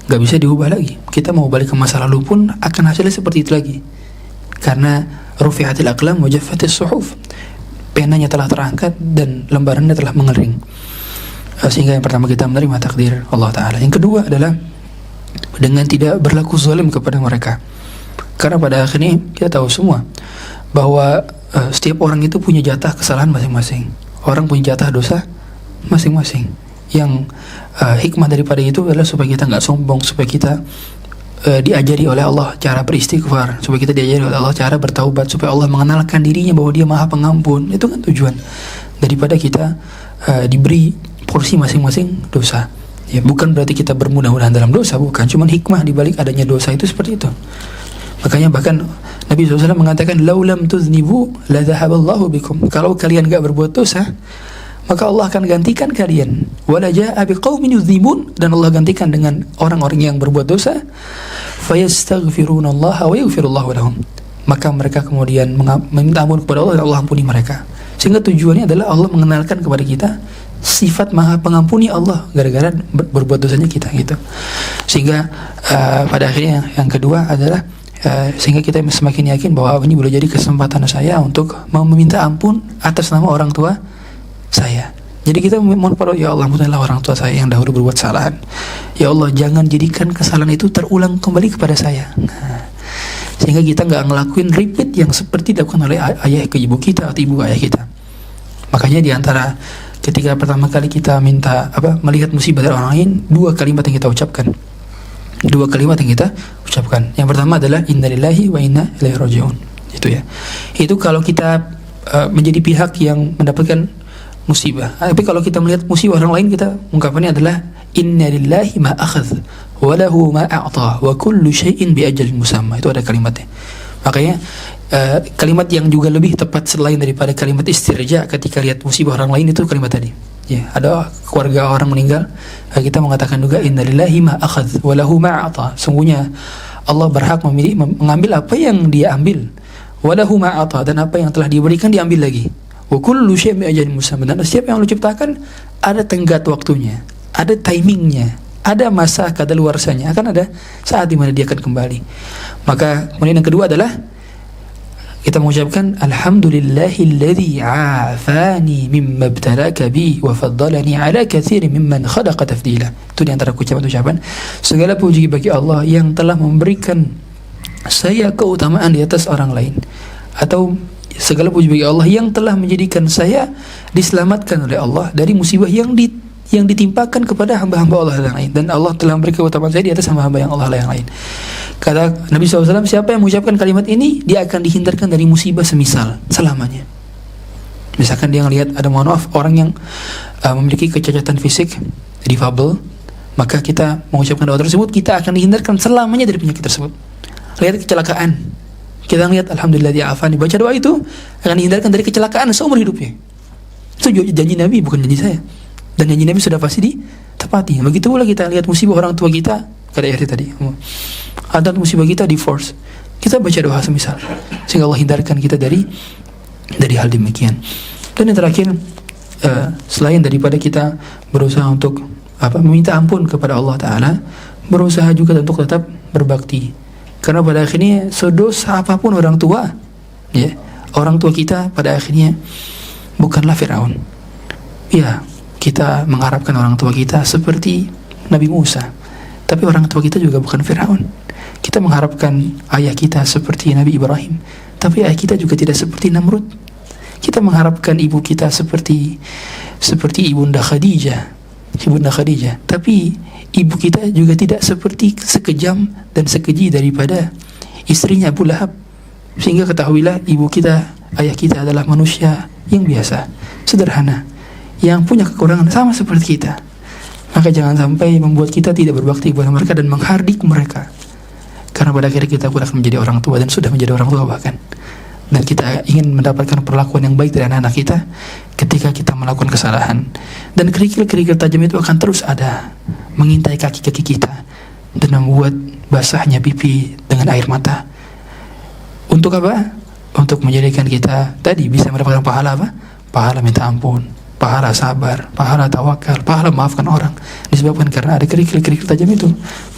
nggak bisa diubah lagi. Kita mau balik ke masa lalu pun akan hasilnya seperti itu lagi. Karena rufi'atil aqlam wa jaffatis suhuf, penanya telah terangkat dan lembarannya telah mengering. Sehingga yang pertama kita menerima takdir Allah Ta'ala. Yang kedua adalah dengan tidak berlaku zalim kepada mereka. Karena pada akhirnya kita tahu semua bahwa setiap orang itu punya jatah kesalahan masing-masing. Orang punya jatah dosa masing-masing. Yang hikmah daripada itu adalah supaya kita nggak sombong, supaya kita diajari oleh Allah cara beristighfar, supaya kita diajari oleh Allah cara bertaubat, supaya Allah mengenalkan dirinya bahwa Dia Maha Pengampun. Itu kan tujuan daripada kita diberi porsi masing-masing dosa. Ya, bukan berarti kita bermudah-mudahan dalam dosa, bukan. Cuman hikmah dibalik adanya dosa itu seperti itu. Makanya bahkan Nabi SAW mengatakan, "Laulam tuznibu la dhahaballahu bikum." Kalau kalian gak berbuat dosa, maka Allah akan gantikan kalian. Wala jaa'a biqaumin yudzibun, dan Allah gantikan dengan orang-orang yang berbuat dosa. Fayastaghfirunallaha wa yaghfirullahu lahum. Maka mereka kemudian meminta ampun kepada Allah dan Allah ampuni mereka. Sehingga tujuannya adalah Allah mengenalkan kepada kita sifat Maha Pengampuni Allah gara-gara berbuat dosanya kita gitu. Sehingga pada akhirnya yang kedua adalah sehingga kita semakin yakin bahwa ini boleh jadi kesempatan saya untuk meminta ampun atas nama orang tua saya. Jadi kita mohon pada ya Allah, ampunilah orang tua saya yang dahulu berbuat kesalahan. Ya Allah, jangan jadikan kesalahan itu terulang kembali kepada saya. Sehingga kita nggak ngelakuin repeat yang seperti dilakukan oleh ayah ke ibu kita atau ibu ayah kita. Makanya diantara ketika pertama kali kita melihat musibah dari orang lain, dua kalimat yang kita ucapkan. Yang pertama adalah innalillahi wa inna ilaihi raji'un. Itu ya. Itu kalau kita menjadi pihak yang mendapatkan musibah. Tapi kalau kita melihat musibah orang lain, kita ungkapannya adalah innalillahi ma akhadh wa lahu ma a'ta wa kullu syai'in bi ajalin musamma. Itu ada kalimatnya. Makanya kalimat yang juga lebih tepat selain daripada kalimat istirja ketika lihat musibah orang lain itu kalimat tadi. Ya, ada keluarga orang meninggal, kita mengatakan juga innalillahi ma akhadh wa lahu ma a'ta. Sungguhnya Allah berhak mengambil apa yang Dia ambil. Wa lahu ma a'ta, dan apa yang telah diberikan diambil lagi. Wa kullu syai'in bi ajalin musamma. Dan setiap yang Allah ciptakan ada tenggat waktunya, ada timingnya, ada masa kadaluarsanya, akan ada saat di mana dia akan kembali. Maka kemudian yang kedua adalah kita mengucapkan alhamdulillahilladzi afani mimma ibtalaka bi wa faddalani ala katsirin mimman khalaqa tafdila. Itu di antara ucapan segala puji bagi Allah yang telah memberikan saya keutamaan di atas orang lain, atau segala puji bagi Allah yang telah menjadikan saya diselamatkan oleh Allah dari musibah yang ditimpakan kepada hamba-hamba Allah yang lain, dan Allah telah memberi keutamaan saya di atas hamba-hamba yang Allah yang lain. Kata Nabi SAW, siapa yang mengucapkan kalimat ini, dia akan dihindarkan dari musibah semisal selamanya. Misalkan dia ngelihat ada, mohon maaf, orang yang memiliki kecacatan fisik, difabel, maka kita mengucapkan doa tersebut, kita akan dihindarkan selamanya dari penyakit tersebut. Lihat kecelakaan, kita ngelihat alhamdulillah dia afani, baca doa itu akan dihindarkan dari kecelakaan seumur hidupnya. Itu janji Nabi, bukan janji saya. Dan janji Nabi sudah pasti ditepati. Begitu pula kita lihat musibah orang tua kita, kata Eri tadi, ada musibah kita divorce, kita baca doa semisal, sehingga Allah hindarkan kita dari hal demikian. Dan yang terakhir, selain daripada kita berusaha untuk meminta ampun kepada Allah Ta'ala, berusaha juga untuk tetap berbakti. Karena pada akhirnya sedosa apapun orang tua, ya, orang tua kita pada akhirnya bukanlah Firaun. Ya, kita mengharapkan orang tua kita seperti Nabi Musa, tapi orang tua kita juga bukan Firaun. Kita mengharapkan ayah kita seperti Nabi Ibrahim, tapi ayah kita juga tidak seperti Namrud. Kita mengharapkan ibu kita seperti Ibunda Khadijah, tapi ibu kita juga tidak seperti sekejam dan sekeji daripada istrinya Abu Lahab. Sehingga ketahuilah, ibu kita, ayah kita adalah manusia yang biasa, sederhana, yang punya kekurangan sama seperti kita. Maka jangan sampai membuat kita tidak berbakti kepada mereka dan menghardik mereka, karena pada akhirnya kita pun akan menjadi orang tua dan sudah menjadi orang tua bahkan. Dan kita ingin mendapatkan perlakuan yang baik dari anak-anak kita ketika kita melakukan kesalahan. Dan kerikil-kerikil tajam itu akan terus ada, mengintai kaki-kaki kita dan membuat basahnya pipi dengan air mata. Untuk apa? Untuk menjadikan kita tadi bisa mendapatkan pahala apa? Pahala minta ampun, pahala sabar, pahala tawakal, pahala maafkan orang. Disebabkan karena ada kerikil-kerikil tajam itu,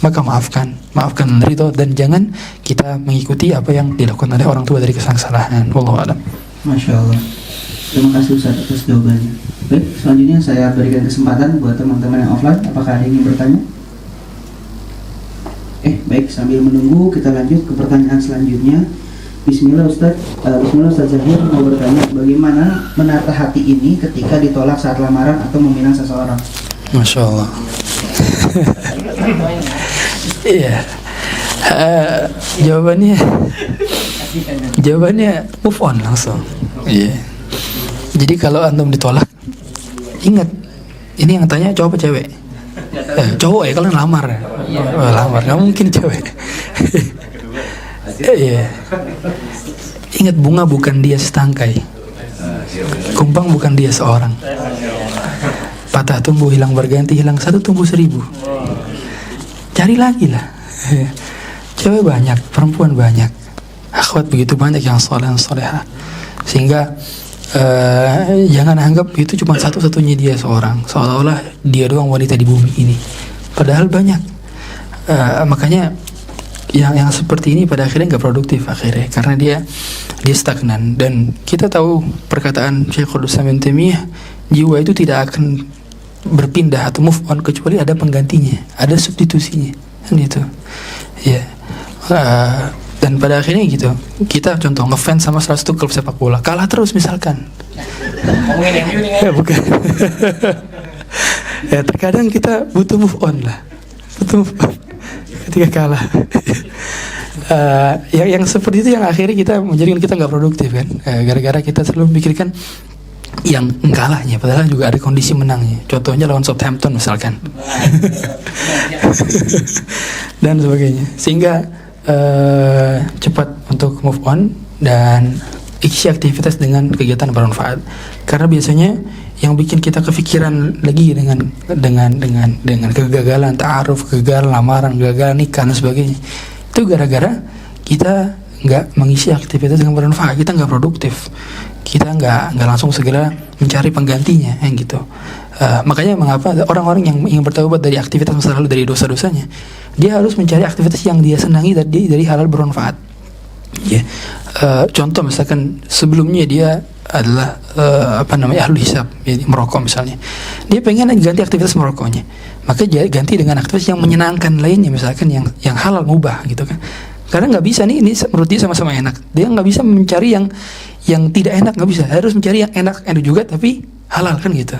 maka maafkan ridho, dan jangan kita mengikuti apa yang dilakukan oleh orang tua dari kesalahan. Wallahu a'lam. Masya Allah. Terima kasih Ustaz atas jawabannya. Baik, selanjutnya saya berikan kesempatan buat teman-teman yang offline. Apakah ada yang ingin bertanya? Baik, sambil menunggu kita lanjut ke pertanyaan selanjutnya. Bismillah Ustaz Zahir mau bertanya, bagaimana menata hati ini ketika ditolak saat lamaran atau meminang seseorang? Masya Allah. Iya. Jawabannya move on langsung. Iya. Jadi kalau antum ditolak, ingat, ini yang tanya cowok apa cewek? Cowok ya, kalau lamar. Lamar, nggak mungkin cewek. Iya. Ingat, bunga bukan dia setangkai, kumbang bukan dia seorang. Patah tumbuh hilang berganti, hilang satu tumbuh 1000. Cari lagi lah. Cewek banyak, perempuan banyak, akhwat begitu banyak yang soleh soleha. Sehingga jangan anggap itu cuma satu-satunya dia seorang, seolah-olah dia doang wanita di bumi ini. Padahal banyak. Makanya yang seperti ini pada akhirnya nggak produktif akhirnya, karena dia stagnan. Dan kita tahu perkataan Syekhul Islam Ibnu Taimiyah, jiwa itu tidak akan berpindah atau move on kecuali ada penggantinya, ada substitusinya, kan gitu ya. Dan pada akhirnya gitu, kita contoh ngefans sama salah satu klub sepak bola, kalah terus misalkan, ya bukan. Ya terkadang kita butuh move on lah, butuh move on ketika kalah. Yang seperti itu yang akhirnya kita menjadikan kita nggak produktif kan, gara-gara kita selalu memikirkan yang kalahnya, padahal juga ada kondisi menangnya. Contohnya lawan Southampton misalkan. Dan sebagainya. Sehingga cepat untuk move on dan isi aktivitas dengan kegiatan bermanfaat. Karena biasanya yang bikin kita kepikiran lagi dengan kegagalan ta'aruf, kegagalan lamaran, kegagalan nikah dan sebagainya, itu gara-gara kita nggak mengisi aktivitas dengan bermanfaat, kita nggak produktif, kita nggak langsung segera mencari penggantinya, gitu. Makanya mengapa orang-orang yang ingin bertaubat dari aktivitas masa lalu, dari dosa-dosanya, dia harus mencari aktivitas yang dia senangi dari halal bermanfaat. Ya, contoh misalkan sebelumnya dia adalah ahlul hisab, jadi merokok misalnya, dia pengen ganti aktivitas merokoknya, maka dia ganti dengan aktivitas yang menyenangkan lainnya, misalkan yang halal mubah gitu kan. Karena nggak bisa nih, ini menurut dia sama-sama enak, dia nggak bisa mencari yang tidak enak, nggak bisa, harus mencari yang enak juga tapi halal kan gitu.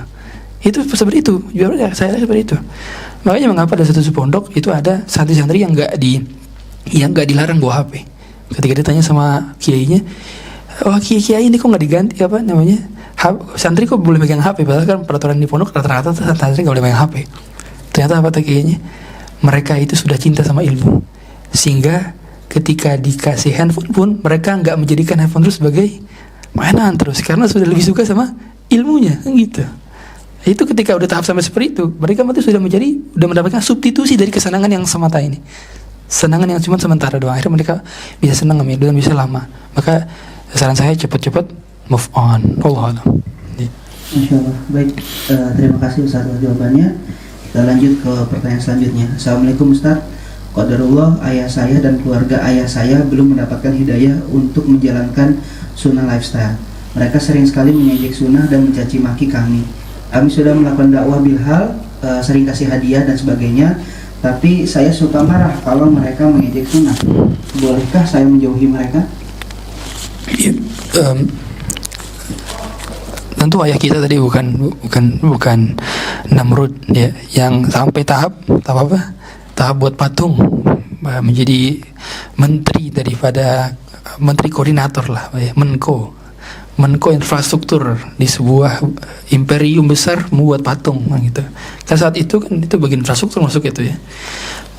Itu seperti itu, juga saya seperti itu. Makanya mengapa ada satu pondok itu ada santri-santri yang nggak dilarang bawa HP. Ketika ditanya sama kiainya, oh kiai ini kok nggak diganti santri kok boleh megang HP, padahal kan peraturan di pondok rata-rata santri nggak boleh megang HP. Ternyata apa kiainya? Mereka itu sudah cinta sama ilmu, sehingga ketika dikasih handphone pun mereka nggak menjadikan handphone terus sebagai mainan terus, karena sudah lebih suka sama ilmunya, gitu. Itu ketika udah tahap sampai seperti itu, mereka sudah mendapatkan substitusi dari kesenangan yang semata ini, senangan yang cuma sementara doang. Akhirnya mereka bisa senang dan bisa lama. Maka saran saya cepat-cepat move on. Allah alam. Insya Allah. Baik, terima kasih Ustaz atas jawabannya. Kita lanjut ke pertanyaan selanjutnya. Assalamualaikum Ustaz. Qadarullah, ayah saya dan keluarga ayah saya belum mendapatkan hidayah untuk menjalankan sunnah lifestyle. Mereka sering sekali mengejek sunnah dan mencaci maki kami. Kami sudah melakukan dakwah bilhal, sering kasih hadiah dan sebagainya, tapi saya suka marah kalau mereka mengejek sunnah. Bolehkah saya menjauhi mereka? Tentu ayah kita tadi bukan Namrud ya, yang sampai tahap buat patung, menjadi menteri daripada menteri koordinator lah, Menko infrastruktur di sebuah imperium besar membuat patung gitu. Kan saat itu kan itu bagian infrastruktur masuk itu ya.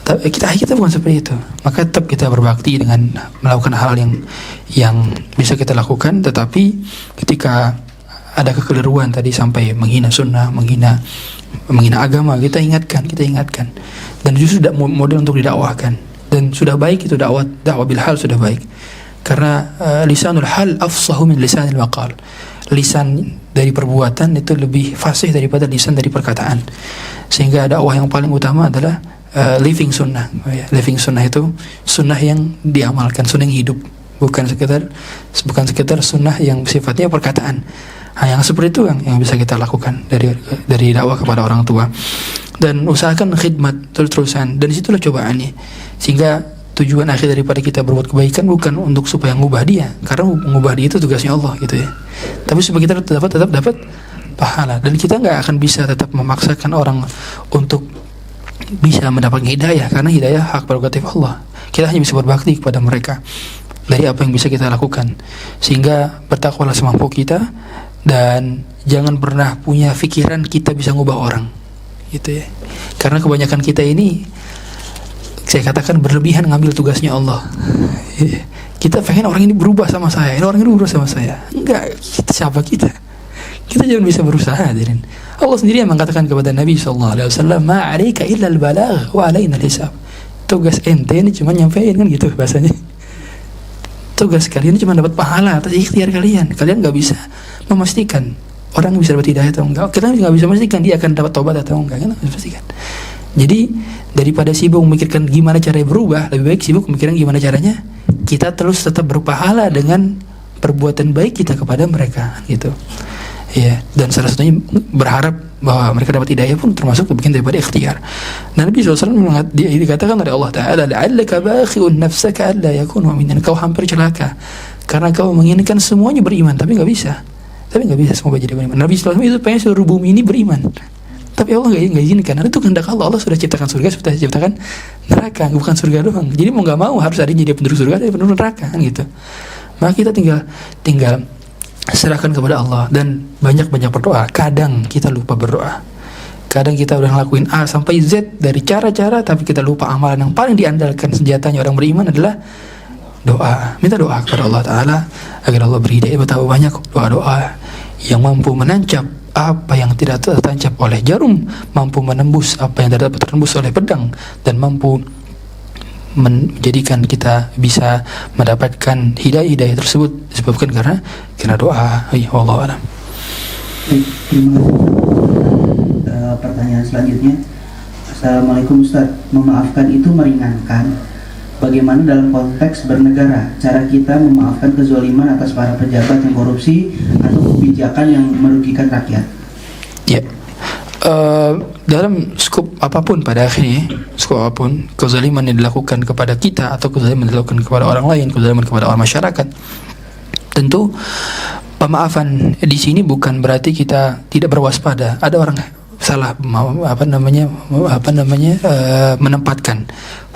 Kita bukan seperti itu. Maka tetap kita berbakti dengan melakukan hal yang bisa kita lakukan, tetapi ketika ada kekeliruan tadi sampai menghina sunnah, menghina agama, kita ingatkan. Dan justru model untuk didakwahkan. Dan sudah baik itu dakwah bil hal sudah baik. Karena lisanul hal afsahu min lisanil maqal. Lisan dari perbuatan itu lebih fasih daripada lisan dari perkataan. Sehingga dakwah yang paling utama adalah living sunnah. Living sunnah itu sunnah yang diamalkan, sunnah yang hidup, bukan sekedar sunnah yang sifatnya perkataan. Yang seperti itu yang bisa kita lakukan dari dakwah kepada orang tua. Dan usahakan khidmat terus-terusan. Dan disitulah cobaannya. Sehingga tujuan akhir daripada kita berbuat kebaikan bukan untuk supaya mengubah dia, karena mengubah dia itu tugasnya Allah gitu ya. Tapi supaya kita tetap dapat pahala. Dan kita nggak akan bisa tetap memaksakan orang untuk bisa mendapatkan hidayah, karena hidayah hak prerogatif Allah. Kita hanya bisa berbakti kepada mereka dari apa yang bisa kita lakukan. Sehingga bertakwalah semampu kita, dan jangan pernah punya pikiran kita bisa ngubah orang gitu ya. Karena kebanyakan kita ini, saya katakan, berlebihan ngambil tugasnya Allah. Kita pengen orang ini berubah sama saya, orang ini berubah sama saya. Enggak, siapa kita? Kita jangan bisa berusaha, hadirin. Allah sendiri yang mengatakan kepada Nabi SAW, "Ma 'alaika illa al-balagh wa 'alaina al-hisab." Tugas ente ini cuma nyampein, kan gitu bahasanya. Tugas kalian cuma dapat pahala atas ikhtiar kalian. Kalian nggak bisa memastikan orang bisa dapat hidayah atau enggak. Kalian nggak bisa memastikan dia akan dapat tobat atau enggak, kan? Nggak bisa pastikan. Jadi daripada sibuk memikirkan gimana caranya berubah, lebih baik sibuk memikirkan gimana caranya kita terus tetap berpahala dengan perbuatan baik kita kepada mereka, gitu. Ya, dan salah satunya berharap bahwa mereka dapat hidayah pun termasuk bagian daripada ikhtiar. Dan Nabi SAW dikatakan oleh Allah Ta'ala, "La'allaka bakhi'un nafsaka alla yakunu mu'minan." Kau hampir celaka karena kau menginginkan semuanya beriman, tapi nggak bisa semua jadi beriman. Nabi SAW itu pengen seluruh bumi ini beriman, tapi Allah nggak izinkan. Karena itu kehendak Allah. Allah sudah ciptakan surga, sudah ciptakan neraka, bukan surga doang. Jadi mau nggak mau harus ada jadi penduduk surga, ada penduduk neraka, kan gitu. Maka kita tinggal serahkan kepada Allah dan banyak berdoa. Kadang kita lupa berdoa. Kadang kita udah ngelakuin A sampai Z dari cara-cara, tapi kita lupa amalan yang paling diandalkan senjatanya orang beriman adalah doa. Minta doa kepada Allah Ta'ala agar Allah beri hidayah. Betapa banyak doa-doa yang mampu menancap apa yang tidak tertancap oleh jarum, mampu menembus apa yang tidak dapat tertembus oleh pedang, dan mampu menjadikan kita bisa mendapatkan hidayah tersebut disebabkan karena doa. Wallahu a'lam. Terima kasih. Pertanyaan selanjutnya. Assalamualaikum Ustaz. Memaafkan itu meringankan. bagaimana dalam konteks bernegara cara kita memaafkan kezaliman atas para pejabat yang korupsi atau kebijakan yang merugikan rakyat? Ya, dalam skop apapun pada akhirnya, skop apapun, kezaliman yang dilakukan kepada kita atau kezaliman yang dilakukan kepada orang lain, kezaliman kepada orang masyarakat, tentu pemaafan di sini bukan berarti kita tidak berwaspada. Ada orang salah menempatkan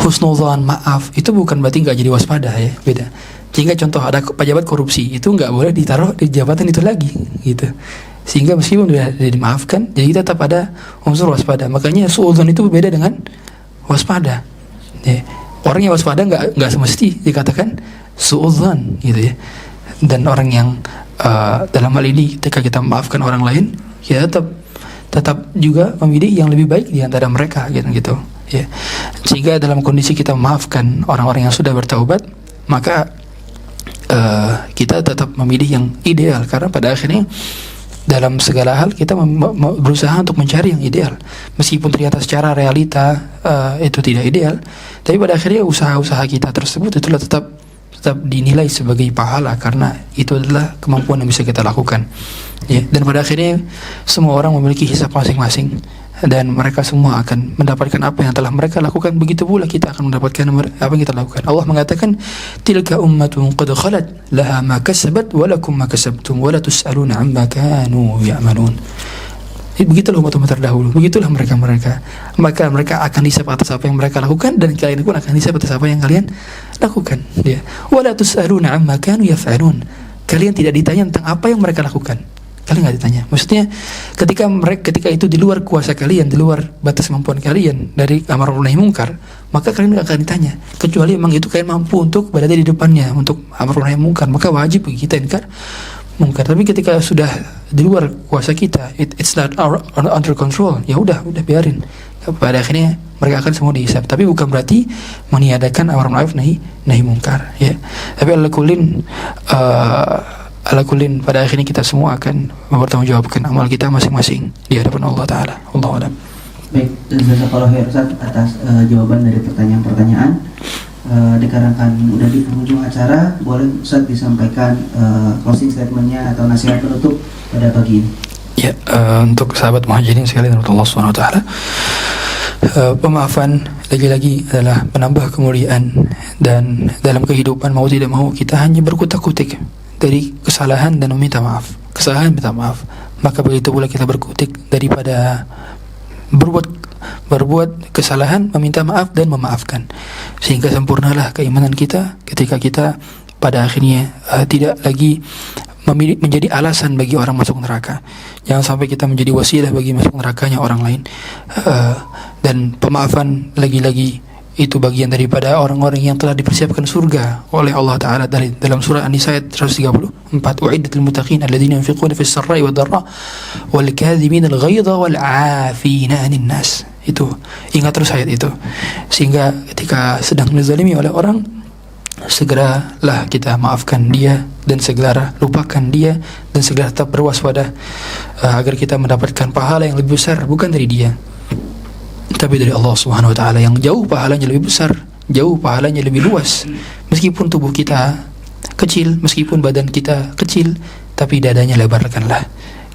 husnuzan, maaf itu bukan berarti nggak jadi waspada, ya, beda. Sehingga contoh ada pejabat korupsi itu nggak boleh ditaruh di jabatan itu lagi, gitu. Sehingga meskipun sudah dimaafkan, jadi tetap ada unsur waspada. Makanya suudzon itu berbeda dengan waspada. Ya. Orang yang waspada nggak semesti dikatakan suudzon, gitu ya. Dan orang yang dalam hal ini ketika kita memaafkan orang lain, ya tetap juga memilih yang lebih baik di antara mereka, gitu ya. Sehingga dalam kondisi kita memaafkan orang-orang yang sudah bertaubat, maka kita tetap memilih yang ideal, karena pada akhirnya dalam segala hal kita berusaha untuk mencari yang ideal, meskipun ternyata secara realita itu tidak ideal, tapi pada akhirnya usaha-usaha kita tersebut itulah tetap dinilai sebagai pahala, karena itu adalah kemampuan yang bisa kita lakukan, ya. Dan pada akhirnya semua orang memiliki hisab masing-masing, dan mereka semua akan mendapatkan apa yang telah mereka lakukan. Begitu pula kita akan mendapatkan apa yang kita lakukan. Allah mengatakan, tilka ummatun qad khalat laha ma kasabat wa lakum ma kasabtum wa la tus'aluna amma kanu ya'malun. Begitulah umat-umat terdahulu, begitulah mereka, maka mereka akan disab atas apa yang mereka lakukan, dan kalian pun akan disab atas apa yang kalian lakukan, ya. Wala tus'aluna amma kanu yaf'alun. Kalian tidak ditanya tentang apa yang mereka lakukan, kalian nggak ditanya. Maksudnya ketika itu di luar kuasa kalian, di luar batas kemampuan kalian dari amar ma'ruf nahi munkar, maka kalian nggak akan ditanya, kecuali memang itu kalian mampu untuk berada di depannya untuk amar ma'ruf nahi munkar, maka wajib bagi kita ingkar munkar. Tapi ketika sudah di luar kuasa kita, it's not under control, ya udah biarin. Pada akhirnya mereka akan semua dihisab. Tapi bukan berarti meniadakan amar ma'ruf nahi munkar, ya. Tapi ala kulin pada akhirnya kita semua akan mempertanggungjawabkan amal kita masing-masing di hadapan Allah Ta'ala. Allahu a'lam. Baik, jazakallahu khairan Ustaz atas jawaban dari pertanyaan-pertanyaan. Dikarenakan udah di penghujung acara, boleh Ustaz disampaikan closing statementnya atau nasihat penutup pada pagi ini? Ya, untuk sahabat muhajirin sekalian Allah Subhanahu wa taala, pemaafan lagi-lagi adalah penambah kemuliaan, dan dalam kehidupan mau tidak mau kita hanya berkutik-kutik dari kesalahan dan meminta maaf. Kesalahan minta maaf. Maka begitu pula kita berkutik daripada berbuat kesalahan, meminta maaf dan memaafkan, sehingga sempurnalah keimanan kita ketika kita pada akhirnya tidak lagi menjadi alasan bagi orang masuk neraka. Jangan sampai kita menjadi wasilah bagi masuk nerakanya orang lain. Dan pemaafan lagi-lagi itu bagian daripada orang-orang yang telah dipersiapkan surga oleh Allah Ta'ala dalam surah An-Nisa ayat 134. U'iddatil muttaqin alladzina yunfiquna fis sarra'i wad dharra wal kadhibina al ghaidha wal 'afina 'anil nas. Itu ingat terus ayat itu, sehingga ketika sedang dizalimi oleh orang, segeralah kita maafkan dia, dan segera lupakan dia, dan segera tetap berwaspada agar kita mendapatkan pahala yang lebih besar, bukan dari dia tapi dari Allah Subhanahu wa taala, yang jauh pahalanya lebih besar, jauh pahalanya lebih luas. Meskipun tubuh kita kecil, meskipun badan kita kecil, tapi dadanya lebarkanlah,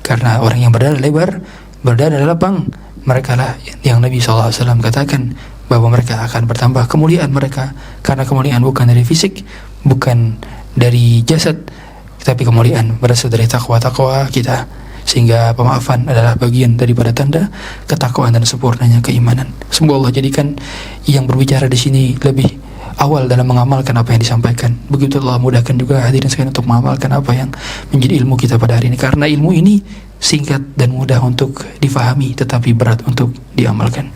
karena orang yang berdada lebar, berdada lapang, mereka lah yang Nabi SAW katakan bahwa mereka akan bertambah kemuliaan mereka, karena kemuliaan bukan dari fisik, bukan dari jasad, tapi kemuliaan berasal dari takwa kita. Sehingga pemaafan adalah bagian daripada tanda ketakwaan dan sempurnanya keimanan. Semoga Allah jadikan yang berbicara di sini lebih awal dalam mengamalkan apa yang disampaikan. Begitu Allah mudahkan juga hadirin sekalian untuk mengamalkan apa yang menjadi ilmu kita pada hari ini, karena ilmu ini singkat dan mudah untuk difahami, tetapi berat untuk diamalkan.